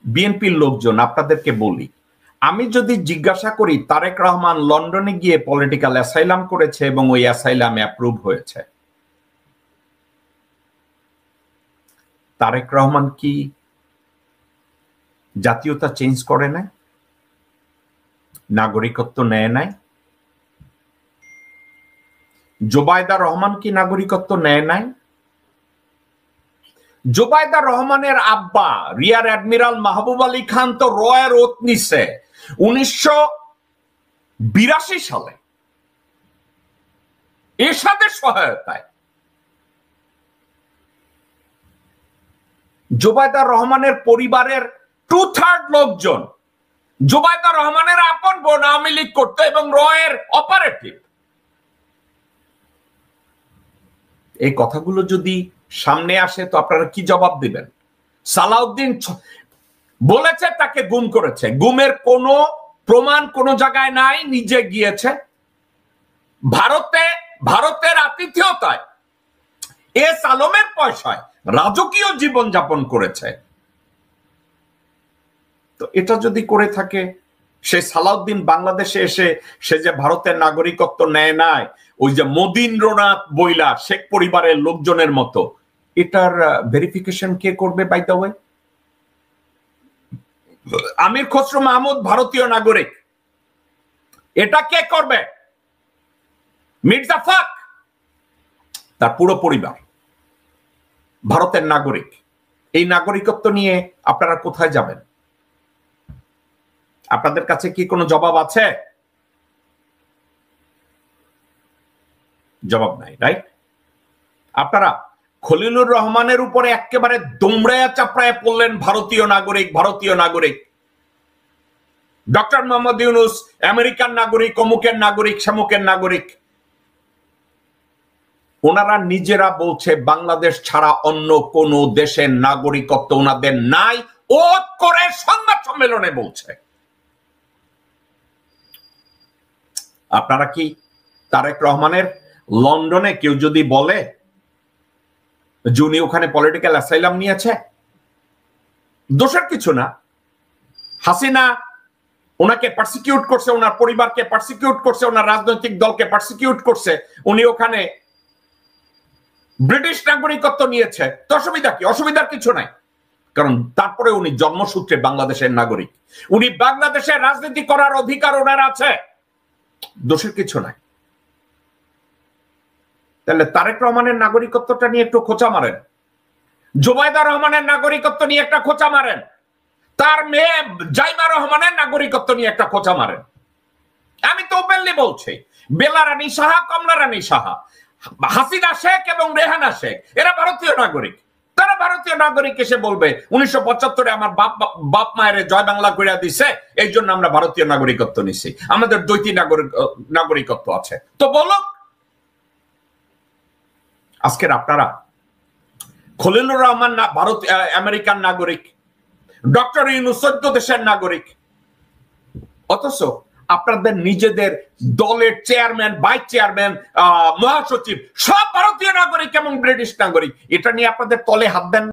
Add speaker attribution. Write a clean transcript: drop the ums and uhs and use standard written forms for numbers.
Speaker 1: বিএনপির লোকজন আপনাদেরকে বলি, আমি যদি জিজ্ঞাসা করি তারেক রহমান লন্ডনে গিয়ে পলিটিক্যাল অ্যাসাইলাম করেছে এবং ওই অ্যাসাইলামে অ্যাপ্রুভ হয়েছে, তারেক রহমান কি জাতীয়তা চেঞ্জ করে নাই? নাগরিকত্ব নেয় নাই? জোবায়দা রহমান কি নাগরিকত্ব নেয় নাই? জোবায়দা রহমানের আব্বা রিয়ার অ্যাডমিরাল মাহবুব আলী খান তো রয়ের ওত নিছে 1982 সালে এরশাদের সহায়তায়। জোবায়দা রহমানের পরিবারের 2/3 লোকজন জোবায়দা রহমানের আপন বোন আওয়ামী লীগ করতো এবং রয়ের অপারেটিভ। এই কথাগুলো যদি সামনে আসে তো আপনারা কি জবাব দিবেন? সালাউদ্দিন বলেছে তাকে গুম করেছে, গুমের কোনো প্রমাণ কোন জায়গায় নাই, নিজে গিয়েছে ভারতের আতিথেয়তায় এস আলমের পয়সায় রাজকীয় জীবন যাপন করেছে। তো এটা যদি করে থাকে, সে সালাউদ্দিন বাংলাদেশে এসে সে যে ভারতের নাগরিকত্ব নেয় নাই, ওই যে মদিন্দ্রনাথ বইলা শেখ পরিবারের লোকজনের মতো, এটার ভেরিফিকেশন কে করবে? বাই দ্য ওয়ে, আমির খসরু মাহমুদ ভারতীয় নাগরিক, এটা কে করবে? মির্জা ফখর তার পুরো পরিবার ভারতের নাগরিক। এই নাগরিকত্ব নিয়ে আপনারা কোথায় যাবেন? আপনাদের কাছে কি কোনো জবাব আছে? জবাব নাই, রাইট? আপনারা খলিলুর রহমানের উপরে একেবারে দুমড়ায়া চাপড়ায় পড়লেন, ভারতীয় নাগরিক, ভারতীয় নাগরিক। ডক্টর মোহাম্মদ ইউনূস আমেরিকান নাগরিক, অমুকের নাগরিক, শামুকের নাগরিক। ওনারা নিজেরা বলছে বাংলাদেশ ছাড়া অন্য কোন দেশের নাগরিকত্ব ওনাদের নাই, ওত করে সংবাদ সম্মেলনে বলছে। আপনারা কি তারেক রহমানের লন্ডনে কেউ যদি বলে যে উনি ওখানে পলিটিক্যাল অ্যাসাইলাম নিয়েছে, দোষের কিছু না। হাসিনা ওনাকে পারসিকিউট করছে, ওনার পরিবারকে পারসিকিউট করছে, ওনার রাজনৈতিক দলকে পারসিকিউট করছে, উনি ওখানে ব্রিটিশ নাগরিকত্ব নিয়েছে, তো অসুবিধা কি? অসুবিধার কিছু নাই, কারণ তারপরে উনি জন্মসূত্রে বাংলাদেশের নাগরিক, উনি বাংলাদেশের রাজনীতি করার অধিকার ওনার আছে, দোষের কিছু নাই। তাহলে তারেক রহমানের নাগরিকত্বটা নিয়ে একটু খোঁচা মারেন, জোবায়দা রহমানের নাগরিকত্ব নিয়ে একটা খোঁচা মারেন, তার মেয়ে জাইমা রহমানের নাগরিকত্ব নিয়ে একটা খোঁচা মারেন। আমি তো ওপেনলি বলছি, বেলা রানী সাহা, কমলা রানী সাহা, হাসিনা শেখ এবং রেহানা শেখ এরা ভারতীয় নাগরিক। তারা ভারতীয় নাগরিক এসে বলবে 1975-এ আমার বাপ মায়ের জয় বাংলা কইরা দিছে, এই জন্য আমরা ভারতীয় নাগরিকত্ব নিছি, আমাদের দ্বৈতী নাগরিকত্ব আছে। তো বলো, আজকের আপনারা খলিলুর রহমান আমেরিকান নাগরিক, ডক্টর ইউনূস 14 দেশের নাগরিক, অথচ আপনাদের নিজেদের দলের চেয়ারম্যান, ভাইস চেয়ারম্যান, মহাসচিব সব ভারতীয় নাগরিক এবং ব্রিটিশ নাগরিক। এটা নিয়ে আপনাদের তলে হাত দেন।